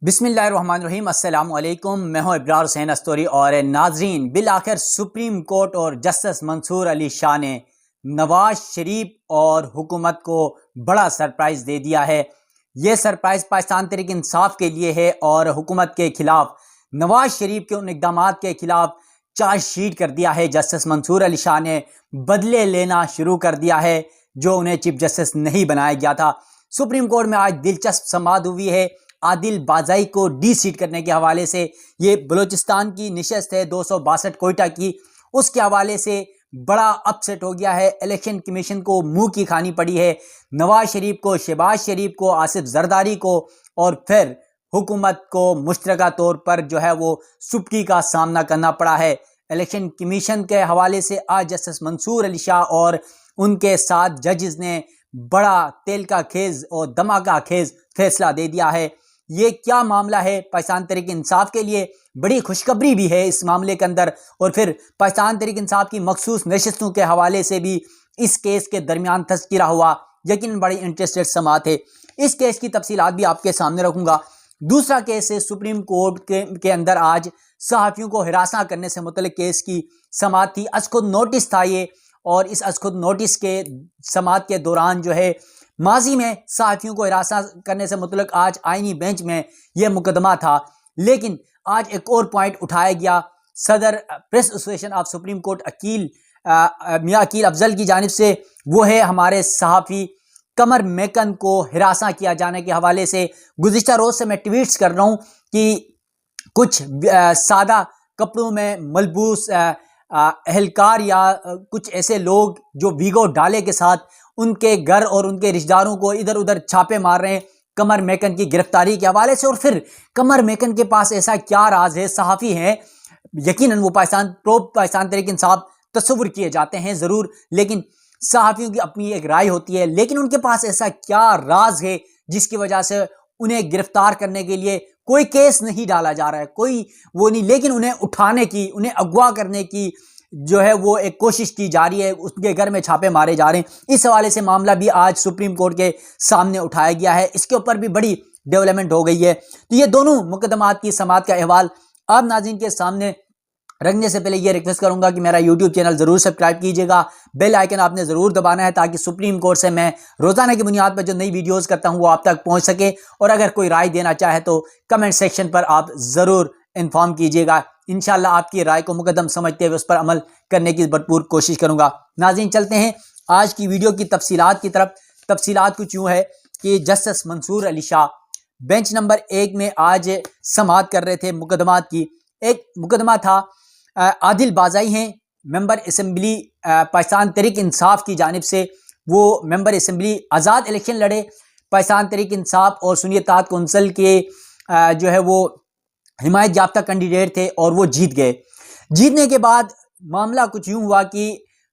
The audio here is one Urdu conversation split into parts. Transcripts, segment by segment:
بسم اللہ الرحمن الرحیم۔ السلام علیکم، میں ہوں ابرار حسین استوری۔ اور ناظرین، بالآخر سپریم کورٹ اور جسٹس منصور علی شاہ نے نواز شریف اور حکومت کو بڑا سرپرائز دے دیا ہے۔ یہ سرپرائز پاکستان تحریک انصاف کے لیے ہے اور حکومت کے خلاف، نواز شریف کے ان اقدامات کے خلاف چارج شیٹ کر دیا ہے۔ جسٹس منصور علی شاہ نے بدلے لینا شروع کر دیا ہے جو انہیں چیف جسٹس نہیں بنایا گیا تھا۔ سپریم کورٹ میں آج دلچسپ سماعت ہوئی ہے عادل بازائی کو ڈی سیٹ کرنے کے حوالے سے۔ یہ بلوچستان کی نشست ہے 262 کوئٹہ کی، اس کے حوالے سے بڑا اپسیٹ ہو گیا ہے۔ الیکشن کمیشن کو منہ کی کھانی پڑی ہے، نواز شریف کو، شہباز شریف کو، آصف زرداری کو، اور پھر حکومت کو مشترکہ طور پر جو ہے وہ سپٹی کا سامنا کرنا پڑا ہے۔ الیکشن کمیشن کے حوالے سے آج جسٹس منصور علی شاہ اور ان کے ساتھ ججز نے بڑا تیل کا خیز اور دھماکہ خیز فیصلہ دے دیا ہے۔ یہ کیا معاملہ ہے؟ پاکستان تحریک انصاف کے لیے بڑی خوشخبری بھی ہے اس معاملے کے اندر، اور پھر پاکستان تحریک انصاف کی مخصوص نشستوں کے حوالے سے بھی اس کیس کے درمیان تذکرہ ہوا۔ یقیناً بڑی انٹرسٹڈ سماعت ہے، اس کیس کی تفصیلات بھی آپ کے سامنے رکھوں گا۔ دوسرا کیس ہے سپریم کورٹ کے اندر آج صحافیوں کو ہراساں کرنے سے متعلق کیس کی سماعت تھی۔ از خود نوٹس تھا یہ، اور اس از خود نوٹس کے سماعت کے دوران جو ہے ماضی میں صحافیوں کو ہراساں کرنے سے متعلق آج آئینی بینچ میں یہ مقدمہ تھا، لیکن آج ایک اور پوائنٹ اٹھایا گیا۔ صدر press association of supreme court میاں عقیل افضل کی جانب سے، وہ ہے ہمارے صحافی قمر میکن کو ہراساں کیا جانے کے حوالے سے۔ گزشتہ روز سے میں ٹویٹس کر رہا ہوں کہ کچھ سادہ کپڑوں میں ملبوس اہلکار یا کچھ ایسے لوگ جو ویگو ڈالے کے ساتھ ان کے گھر اور ان کے رشتہ داروں کو ادھر ادھر چھاپے مار رہے ہیں قمر میکن کی گرفتاری کے حوالے سے۔ اور پھر قمر میکن کے پاس ایسا کیا راز ہے؟ صحافی ہیں، یقیناً وہ پاکستان تحریک انصاف تصور کیے جاتے ہیں ضرور، لیکن صحافیوں کی اپنی ایک رائے ہوتی ہے۔ لیکن ان کے پاس ایسا کیا راز ہے جس کی وجہ سے انہیں گرفتار کرنے کے لیے کوئی کیس نہیں ڈالا جا رہا ہے، کوئی وہ نہیں، لیکن انہیں اٹھانے کی، انہیں اغوا کرنے کی جو ہے وہ ایک کوشش کی جا رہی ہے، اس کے گھر میں چھاپے مارے جا رہے ہیں۔ اس حوالے سے معاملہ بھی آج سپریم کورٹ کے سامنے اٹھایا گیا ہے، اس کے اوپر بھی بڑی ڈیولپمنٹ ہو گئی ہے۔ تو یہ دونوں مقدمات کی سماعت کا احوال آپ ناظرین کے سامنے رکھنے سے پہلے یہ ریکویسٹ کروں گا کہ میرا یوٹیوب چینل ضرور سبسکرائب کیجیے گا، بیل آئیکن آپ نے ضرور دبانا ہے تاکہ سپریم کورٹ سے میں روزانہ کی بنیاد پر جو نئی ویڈیوز کرتا ہوں وہ آپ تک پہنچ سکے، اور اگر کوئی رائے دینا چاہے تو کمنٹ سیکشن پر آپ ضرور انفارم کیجیے گا۔ انشاءاللہ آپ کی رائے کو مقدم سمجھتے ہوئے اس پر عمل کرنے کی بھرپور کوشش کروں گا۔ ناظرین، چلتے ہیں آج کی ویڈیو کی تفصیلات کی طرف۔ تفصیلات کچھ یوں ہے کہ جسٹس منصور علی شاہ بینچ نمبر 1 میں آج سماعت کر رہے تھے مقدمات کی۔ ایک مقدمہ تھا، عادل بازائی ہیں ممبر اسمبلی پاکستان تحریک انصاف کی جانب سے، وہ ممبر اسمبلی آزاد الیکشن لڑے پاکستان تحریک انصاف اور سنی اتحاد کونسل کے جو ہے وہ حمایت یافتہ کینڈیڈیٹ تھے، اور وہ جیت گئے۔ جیتنے کے بعد معاملہ کچھ یوں ہوا کہ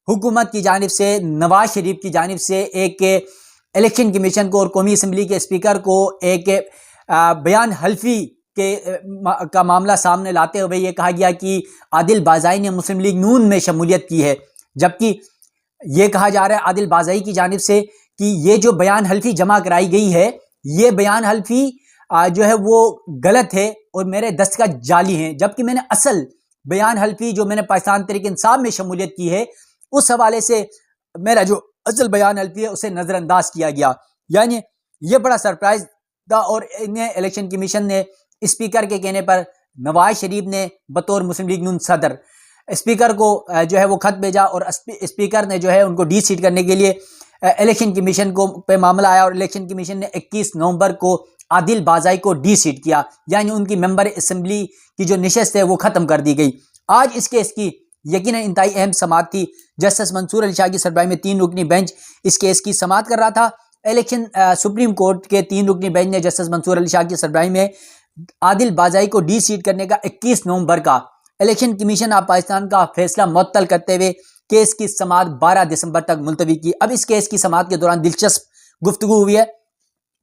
حکومت کی جانب سے، نواز شریف کی جانب سے ایک الیکشن کمیشن کو اور قومی اسمبلی کے اسپیکر کو ایک بیان حلفی کا معاملہ سامنے لاتے ہوئے یہ کہا گیا کہ عادل بازائی نے مسلم لیگ نون میں شمولیت کی ہے، جبکہ یہ کہا جا رہا ہے عادل بازائی کی جانب سے کہ یہ جو بیان حلفی جمع کرائی گئی ہے، یہ بیان حلفی جو ہے وہ غلط ہے اور میرے دستخط جعلی ہیں، جبکہ میں نے اصل بیان حلفی جو میں نے پاکستان تحریک انصاف میں شمولیت کی ہے اس حوالے سے میرا جو اصل بیان حلفی ہے اسے نظر انداز کیا گیا۔ یعنی یہ بڑا سرپرائز تھا، اور انہیں الیکشن کمیشن نے اسپیکر کے کہنے پر نواز شریف نے بطور مسلم لیگ نون صدر اسپیکر کو جو ہے وہ خط بھیجا، اور اسپیکر نے جو ہے ان کو ڈی سیٹ کرنے کے لیے الیکشن کمیشن کو پہ معاملہ آیا، اور الیکشن کمیشن نے 21 نومبر کو عادل بازائی کو ڈی سیٹ کیا، یعنی ان کی ممبر اسمبلی کی جو نشست ہے وہ ختم کر دی گئی۔ آج اس کیس کی یقیناً انتہائی اہم سماعت تھی۔ جسٹس منصور علی شاہ کی سربراہی میں 3 رکنی بینچ اس کیس کی سماعت کر رہا تھا۔ سپریم کورٹ کے 3 رکنی بینچ نے جسٹس منصور علی شاہ کی سربراہی میں عادل بازائی کو ڈی سیٹ کرنے کا 21 نومبر کا الیکشن کمیشن آف پاکستان کا فیصلہ معطل کرتے ہوئے کیس کی سماعت 12 دسمبر تک ملتوی کی۔ اب اس کیس کی سماعت کے دوران دلچسپ گفتگو ہوئی ہے۔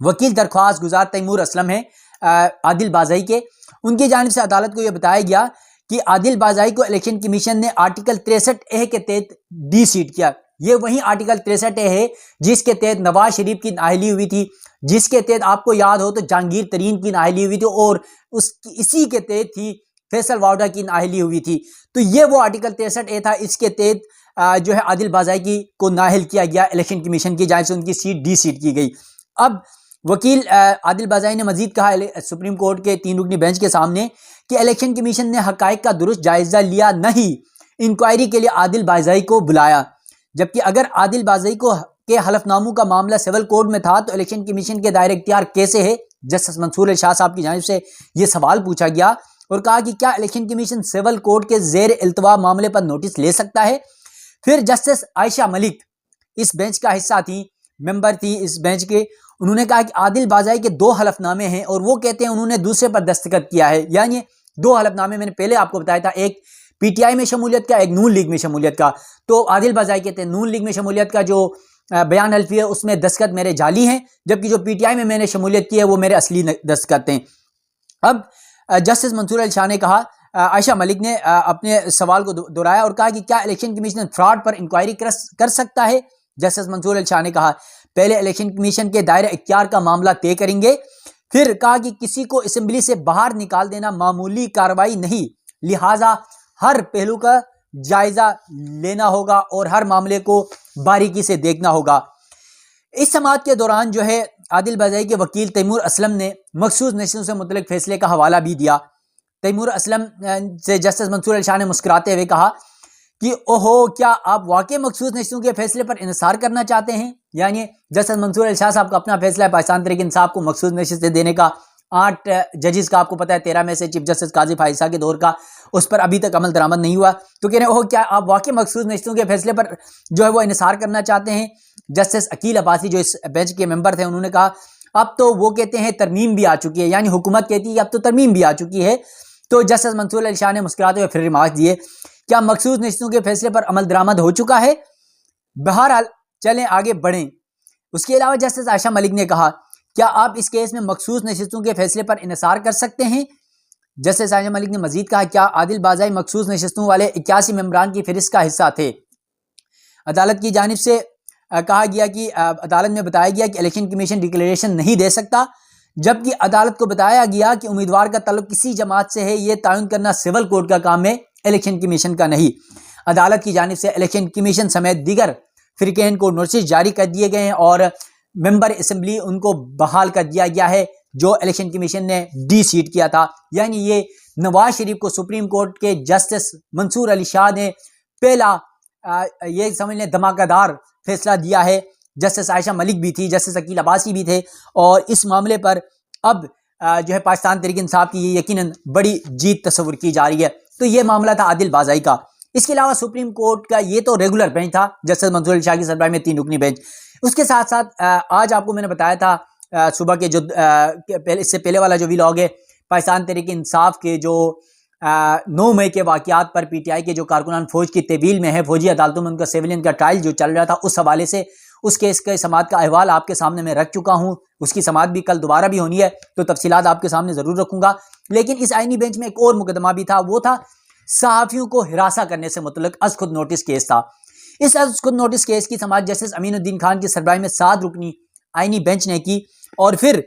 وکیل درخواست گزار تیمور اسلم ہیں عادل بازائی کے، ان کی جانب سے عدالت کو یہ بتایا گیا کہ عادل بازائی کو الیکشن کمیشن نے آرٹیکل 63A کے تحت ڈی سیٹ کیا۔ یہ وہی آرٹیکل 63A ہے جس کے تحت نواز شریف کی نااہلی ہوئی تھی، جس کے تحت آپ کو یاد ہو تو جہانگیر ترین کی نااہلی ہوئی تھی اور اسی کے تحت تھی فیصل واوڈا کی نااہلی ہوئی تھی. تو یہ وہ آرٹیکل 63A تھا، اس کے تحت جو ہے عادل بازائی کو نااہل کیا گیا الیکشن کمیشن کی جانب سے، ان کی سیٹ ڈی سیٹ کی گئی. اب وکیل عادل بازائی نے مزید کہا سپریم کورٹ کے 3 رکنی بینچ کے سامنے کہ الیکشن کمیشن نے حقائق کا درست جائزہ لیا نہیں، انکوائری کے لیے عادل بازائی کو بلایا. جبکہ اگر عادل بازائی کے حلف ناموں کا معاملہ سول کوڈ میں تھا تو الیکشن کمیشن کے دائرہ اختیار کیسے ہے؟ جسٹس منصور علی شاہ صاحب کی جانب سے یہ سوال پوچھا گیا اور کہا کہ کیا الیکشن کمیشن سول کوڈ کے زیر التوا معاملے پر نوٹس لے سکتا ہے؟ پھر جسٹس عائشہ ملک اس بینچ کا حصہ تھی، ممبر تھی اس بینچ کے، انہوں نے کہا کہ عادل بازائی کے 2 حلف نامے ہیں اور وہ کہتے ہیں انہوں نے دوسرے پر دستخط کیا ہے. یعنی 2 حلف نامے میں نے پہلے آپ کو بتایا تھا، ایک پی ٹی آئی میں شمولیت کا، ایک نون لیگ میں شمولیت کا. تو عادل بازائی کہتے ہیں نون لیگ میں شمولیت کا جو بیان حلفی ہے اس میں دستخط میرے جعلی ہیں، جبکہ جو پی ٹی آئی میں نے شمولیت کی ہے وہ میرے اصلی دستخط ہیں. اب جسٹس منصور علی شاہ نے کہا، عائشہ ملک نے اپنے سوال کو دہرایا اور کہا کہ کیا الیکشن کمیشن فراڈ پر انکوائری کر سکتا ہے؟ جسٹس منصور علی شاہ نے کہا پہلے الیکشن کمیشن کے دائرہ اختیار کا معاملہ طے کریں گے. پھر کہا کہ کسی کو اسمبلی سے باہر نکال دینا معمولی کارروائی نہیں، لہٰذا ہر پہلو کا جائزہ لینا ہوگا اور ہر معاملے کو باریکی سے دیکھنا ہوگا. اس سماعت کے دوران جو ہے عادل بازائی کے وکیل تیمور اسلم نے مخصوص نشستوں سے متعلق فیصلے کا حوالہ بھی دیا. تیمور اسلم سے جسٹس منصور علی شاہ نے مسکراتے ہوئے کہا کہ اوہو، کیا آپ واقعی مخصوص نشستوں کے فیصلے پر انحصار کرنا چاہتے ہیں؟ یعنی جسٹس منصور علی شاہ صاحب کا اپنا فیصلہ ہے پاکستان تحریک انصاف کو مخصوص نشستیں دینے کا. 8 ججز کا آپ کو پتہ ہے، 13 میں سے چیف جسٹس قاضی فائزہ کے دور کا، اس پر ابھی تک عمل درآمد نہیں ہوا. تو کہہ رہے ہیں اوہ، کیا آپ واقعی مخصوص نشستوں کے فیصلے پر جو ہے وہ انحصار کرنا چاہتے ہیں؟ جسٹس عقیل عباسی جو اس بینچ کے ممبر تھے انہوں نے کہا اب تو وہ کہتے ہیں ترمیم بھی آ چکی ہے، یعنی حکومت کہتی ہے کہ اب تو ترمیم بھی آ چکی ہے. تو جسٹس منصور علی شاہ نے مسکراتے ہوئے پھر ریمارک دیے، کیا مخصوص نشستوں کے فیصلے پر عمل درآمد ہو چکا ہے؟ بہرحال چلیں آگے بڑھیں. اس کے علاوہ جسٹس عائشہ ملک نے کہا کیا آپ اس کیس میں مخصوص نشستوں کے فیصلے پر انحصار کر سکتے ہیں؟ جسٹس عائشہ ملک نے مزید کہا کیا عادل بازائی مخصوص نشستوں والے 81 ممبران کی فہرست کا حصہ تھے؟ عدالت کی جانب سے کہا گیا کہ عدالت میں بتایا گیا کہ الیکشن کمیشن ڈکلیریشن نہیں دے سکتا، جبکہ عدالت کو بتایا گیا کہ امیدوار کا تعلق کسی جماعت سے ہے، یہ تعین کرنا سول کوڈ کا کام ہے، الیکشن کمیشن کا نہیں. عدالت کی جانب سے الیکشن کمیشن سمیت دیگر فریقین کو نوٹس جاری کر دیے گئے ہیں اور ممبر اسمبلی ان کو بحال کر دیا گیا ہے جو الیکشن کمیشن نے ڈی سیٹ کیا تھا. یعنی یہ نواز شریف کو سپریم کورٹ کے جسٹس منصور علی شاہ نے پہلا یہ سمجھ لیں دھماکہ دار فیصلہ دیا ہے. جسٹس عائشہ ملک بھی تھی، جسٹس عقیل عباسی بھی تھے، اور اس معاملے پر اب جو ہے پاکستان تحریک انصاف کی یہ یقیناً بڑی جیت تصور کی جا رہی ہے. تو یہ معاملہ تھا عادل بازائی کا. اس کے علاوہ سپریم کورٹ کا یہ تو ریگولر بینچ تھا، جسٹس منصور علی شاہ کی سربراہی میں 3 رکنی بینچ. اس کے ساتھ ساتھ آج آپ کو میں نے بتایا تھا صبح کے جو اس سے پہلے والا جو ویلاگ ہے پاکستان تحریک انصاف کے جو 9 مئی کے واقعات پر پی ٹی آئی کے جو کارکنان فوج کی طویل میں ہے، فوجی عدالتوں میں ان کا سیویلین کا ٹرائل جو چل رہا تھا، اس حوالے سے اس کیس کے سماعت کا احوال آپ کے سامنے میں رکھ چکا ہوں. اس کی سماعت بھی کل دوبارہ بھی ہونی ہے، تو تفصیلات آپ کے سامنے ضرور رکھوں گا. لیکن اس آئینی بینچ میں ایک اور مقدمہ بھی تھا، وہ تھا صحافیوں کو ہراساں کرنے سے متعلق از خود نوٹس کیس تھا. اس از خود نوٹس کیس کی سماعت جسٹس امین الدین خان کی سربراہی میں 7 رکنی آئینی بینچ نے کی، اور پھر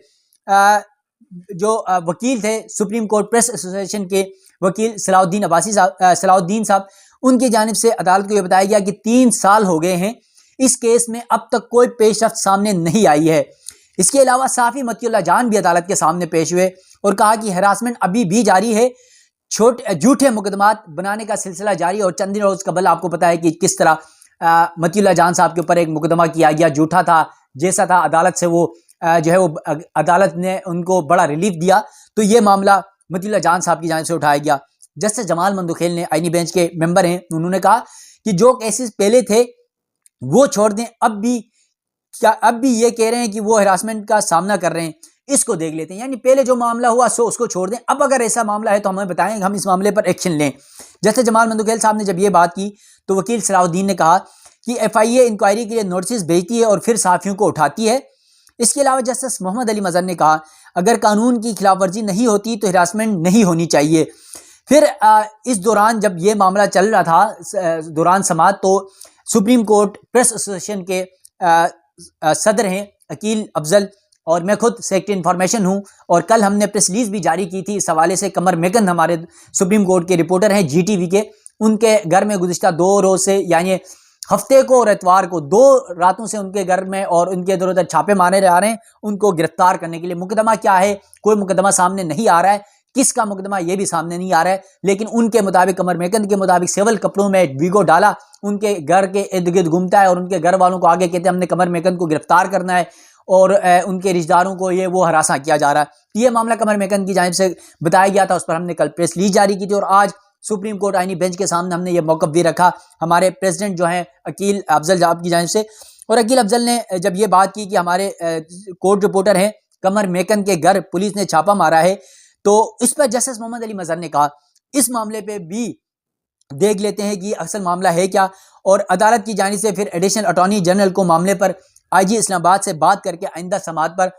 جو وکیل تھے سپریم کورٹ پریس ایسوسی ایشن کے وکیل صلاح الدین صاحب، ان کی جانب سے عدالت کو یہ بتایا گیا کہ 3 سال ہو گئے ہیں، اس کیس میں اب تک کوئی پیش رفت سامنے نہیں آئی ہے. اس کے علاوہ صحافی متی اللہ جان بھی عدالت کے سامنے پیش ہوئے اور کہا کہ ہراسمنٹ ابھی بھی جاری ہے، جھوٹے مقدمات بنانے کا سلسلہ جاری ہے. اور چند روز قبل آپ کو پتا ہے کہ کس طرح متی اللہ جان صاحب کے اوپر ایک مقدمہ کیا گیا، جھوٹا تھا جیسا تھا، عدالت سے وہ جو ہے وہ عدالت نے ان کو بڑا ریلیف دیا. تو یہ معاملہ متی اللہ جان صاحب کی جانب سے اٹھایا گیا. جسٹس جمال مندوخیل نے آئینی بینچ کے ممبر ہیں، انہوں نے کہا کہ جو کیسز پہلے تھے وہ چھوڑ دیں، اب بھی یہ کہہ رہے ہیں کہ وہ ہراسمنٹ کا سامنا کر رہے ہیں، اس کو دیکھ لیتے ہیں. یعنی پہلے جو معاملہ ہوا سو اس کو چھوڑ دیں، اب اگر ایسا معاملہ ہے تو ہمیں بتائیں، ہم اس معاملے پر ایکشن لیں. جیسے جمال مندوخیل صاحب نے جب یہ بات کی تو وکیل صلاح الدین نے کہا کہ ایف آئی اے انکوائری کے لیے نوٹسز بھیجتی ہے اور پھر صحافیوں کو اٹھاتی ہے. اس کے علاوہ جسٹس محمد علی مظہر نے کہا اگر قانون کی خلاف ورزی نہیں ہوتی تو ہراسمنٹ نہیں ہونی چاہیے. پھر اس دوران جب یہ معاملہ چل رہا تھا دوران سماعت، تو سپریم کورٹ پریس ایسوسی ایشن کے صدر ہیں عقیل افضل، اور میں خود سیکرٹری انفارمیشن ہوں، اور کل ہم نے پریس ریلیز بھی جاری کی تھی اس حوالے سے۔ قمر میکن ہمارے سپریم کورٹ کے رپورٹر ہیں جی ٹی وی کے، ان کے گھر میں گزشتہ 2 روز سے، یعنی ہفتے کو اور اتوار کو 2 راتوں سے ان کے گھر میں اور ان کے ادھر ادھر چھاپے مارے جا رہے ہیں ان کو گرفتار کرنے کے لیے۔ مقدمہ کیا ہے، کوئی مقدمہ سامنے نہیں آ رہا ہے، کس کا مقدمہ یہ بھی سامنے نہیں آ رہا ہے، لیکن ان کے مطابق، قمر میکن کے مطابق، سول کپڑوں میں ویگو ڈالا، ان کے گھر کے ارد گرد گھومتا ہے اور ان کے گھر والوں کو آگے کہتے ہیں ہم نے قمر میکن کو گرفتار کرنا ہے، اور ان کے رشتہ داروں کو یہ وہ ہراساں کیا جا رہا ہے۔ یہ معاملہ قمر میکن کی جانب سے بتایا گیا تھا، اس پر ہم نے کل پریس ریلیز جاری کی تھی، اور آج سپریم کورٹ آئینی بینچ کے سامنے ہم نے یہ موقف بھی رکھا ہمارے پریزیڈنٹ جو ہیں عقیل افضل صاحب کی جانب سے۔ اور عقیل افضل نے جب یہ بات کی کہ ہمارے کورٹ رپورٹر ہیں قمر میکن کے گھر پولیس نے چھاپا مارا ہے، تو اس پر جسٹس محمد علی مظہر نے کہا اس معاملے پہ بھی دیکھ لیتے ہیں کہ اصل معاملہ ہے کیا، اور عدالت کی جانب سے پھر ایڈیشنل اٹارنی جنرل کو معاملے پر آئی جی اسلام آباد سے بات کر کے آئندہ سماعت پر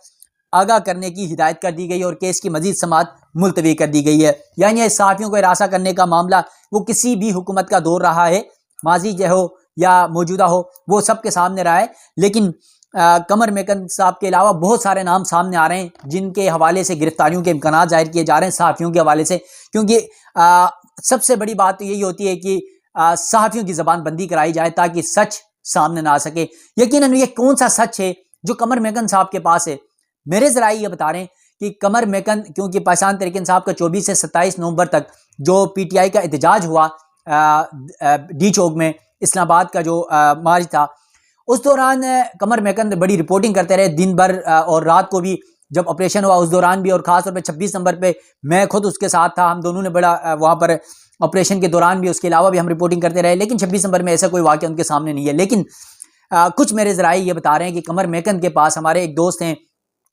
آگاہ کرنے کی ہدایت کر دی گئی، اور کیس کی مزید سماعت ملتوی کر دی گئی ہے۔ یعنی صحافیوں کو ہراساں کرنے کا معاملہ وہ کسی بھی حکومت کا دور رہا ہے، ماضی جو ہو یا موجودہ ہو، وہ سب کے سامنے رہا ہے، لیکن قمر میکن صاحب کے علاوہ بہت سارے نام سامنے آ رہے ہیں جن کے حوالے سے گرفتاریوں کے امکانات ظاہر کیے جا رہے ہیں صحافیوں کے حوالے سے، کیونکہ سب سے بڑی بات تو یہی ہوتی ہے کہ صحافیوں کی زبان بندی کرائی جائے تاکہ سچ سامنے نہ آ سکے۔ یقیناً یہ کون سا سچ ہے جو قمر میکن صاحب کے پاس ہے؟ میرے ذرائع یہ بتا رہے ہیں کہ قمر میکن، کیونکہ پاکستان تحریک انصاف کا 24 سے 27 نومبر تک جو پی ٹی آئی کا احتجاج ہوا ڈی چوک میں، اسلام آباد کا جو مارچ تھا، اس دوران قمر میکن بڑی رپورٹنگ کرتے رہے دن بھر، اور رات کو بھی جب آپریشن ہوا اس دوران بھی، اور خاص طور پہ 26 نمبر پہ میں خود اس کے ساتھ تھا، ہم دونوں نے بڑا وہاں پر آپریشن کے دوران بھی، اس کے علاوہ بھی ہم رپورٹنگ کرتے رہے، لیکن 26 نمبر میں ایسا کوئی واقعہ ان کے سامنے نہیں ہے۔ لیکن کچھ میرے ذرائع یہ بتا رہے ہیں کہ قمر میکن کے پاس، ہمارے ایک دوست ہیں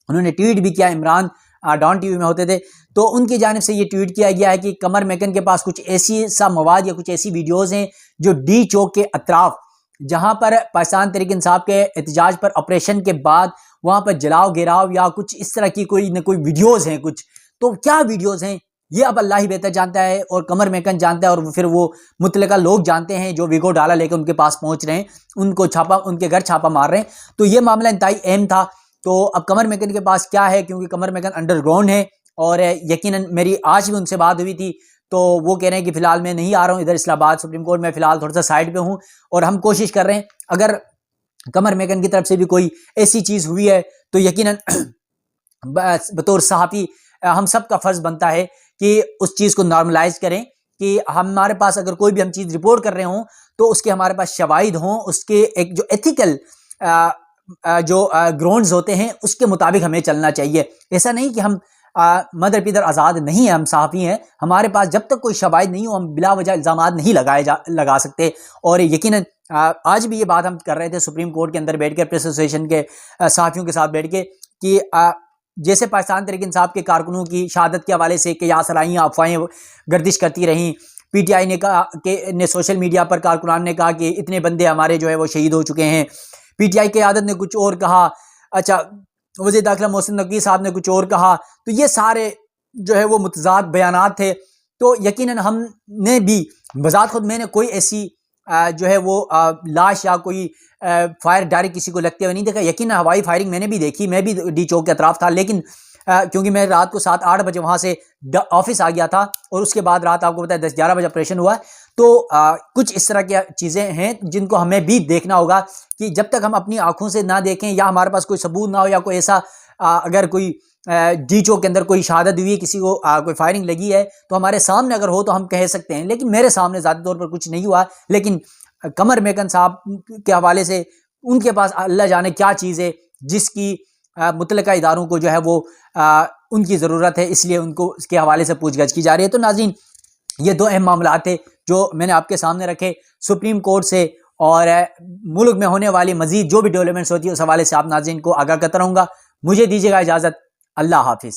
انہوں نے ٹویٹ بھی کیا، عمران ڈان ٹی وی میں ہوتے تھے، تو ان کی جانب سے یہ ٹویٹ کیا گیا ہے کہ قمر میکن کے پاس کچھ ایسی سا مواد یا کچھ ایسی ویڈیوز ہیں جو ڈی چوک کے اطراف، جہاں پر پاکستان تحریک انصاف کے احتجاج پر آپریشن کے بعد وہاں پر جلاؤ گراؤ یا کچھ اس طرح کی کوئی نہ کوئی ویڈیوز ہیں کچھ، تو کیا ویڈیوز ہیں یہ اب اللہ ہی بہتر جانتا ہے، اور قمر میکن جانتا ہے، اور پھر وہ متعلقہ لوگ جانتے ہیں جو ویگو ڈالا لے کے ان کے پاس پہنچ رہے ہیں، ان کو چھاپا، ان کے گھر چھاپا مار رہے ہیں۔ تو یہ معاملہ انتہائی اہم تھا۔ تو اب قمر میکن کے پاس کیا ہے، کیونکہ قمر میکن انڈر گراؤنڈ ہے، اور یقیناً میری آج بھی ان سے بات ہوئی تھی، تو وہ کہہ رہے ہیں کہ فی الحال میں نہیں آ رہا ہوں ادھر اسلام آباد سپریم کورٹ میں، فی الحال تھوڑا سا سائڈ پہ ہوں، اور ہم کوشش کر رہے ہیں اگر قمر میکن کی طرف سے بھی کوئی ایسی چیز ہوئی ہے تو یقیناً بطور صحافی ہم سب کا فرض بنتا ہے کہ اس چیز کو نارملائز کریں، کہ ہمارے پاس اگر کوئی بھی ہم چیز رپورٹ کر رہے ہوں تو اس کے ہمارے پاس شواہد ہوں، اس کے ایک جو ایتھیکل جو گراؤنڈز ہوتے ہیں اس کے مطابق ہمیں چلنا چاہیے۔ ایسا نہیں کہ ہم مدر پیدر آزاد نہیں ہیں، ہم صحافی ہیں، ہمارے پاس جب تک کوئی شواہد نہیں ہو ہم بلا وجہ الزامات نہیں لگا سکتے۔ اور یقیناً آج بھی یہ بات ہم کر رہے تھے سپریم کورٹ کے اندر بیٹھ کے، پریس ایسوسیشن کے صحافیوں کے ساتھ بیٹھ کے، کہ جیسے پاکستان تحریک انصاف کے کارکنوں کی شہادت کے حوالے سے کہ یا سرائیاں افواہیں گردش کرتی رہیں، پی ٹی آئی نے کہا کہ سوشل میڈیا پر کارکنان نے کہا کہ اتنے بندے ہمارے جو ہے وہ شہید ہو چکے ہیں، پی ٹی آئی قیادت نے کچھ اور کہا، اچھا وزیر داخلہ محسن نقوی صاحب نے کچھ اور کہا، تو یہ سارے جو ہے وہ متضاد بیانات تھے۔ تو یقیناً ہم نے بھی بذات خود، میں نے کوئی ایسی جو ہے وہ لاش یا کوئی فائر ڈائریکٹ کسی کو لگتے ہوئے نہیں دیکھا، یقیناً ہوائی فائرنگ میں نے بھی دیکھی، میں بھی ڈی چوک کے اطراف تھا، لیکن کیونکہ میں رات کو 7-8 بجے وہاں سے آفس آ گیا تھا، اور اس کے بعد رات آپ کو پتہ ہے 10-11 بجے آپریشن ہوا، تو کچھ اس طرح کی چیزیں ہیں جن کو ہمیں بھی دیکھنا ہوگا، کہ جب تک ہم اپنی آنکھوں سے نہ دیکھیں یا ہمارے پاس کوئی ثبوت نہ ہو، یا کوئی ایسا اگر کوئی ڈی چوک کے اندر کوئی شہادت ہوئی ہے، کسی کو کوئی فائرنگ لگی ہے، تو ہمارے سامنے اگر ہو تو ہم کہہ سکتے ہیں، لیکن میرے سامنے ذاتی طور پر کچھ نہیں ہوا۔ لیکن قمر میکن صاحب کے حوالے سے ان کے پاس اللہ جانے کیا چیز ہے جس کی متعلقہ اداروں کو جو ہے وہ ان کی ضرورت ہے، اس لیے ان کو اس کے حوالے سے پوچھ گچھ کی جا رہی ہے۔ تو ناظرین، یہ 2 اہم معاملات تھے جو میں نے آپ کے سامنے رکھے سپریم کورٹ سے، اور ملک میں ہونے والی مزید جو بھی ڈیولپمنٹس ہوتی ہے اس حوالے سے آپ ناظرین کو آگاہ کرتا رہوں گا۔ مجھے دیجیے گا اجازت، اللہ حافظ۔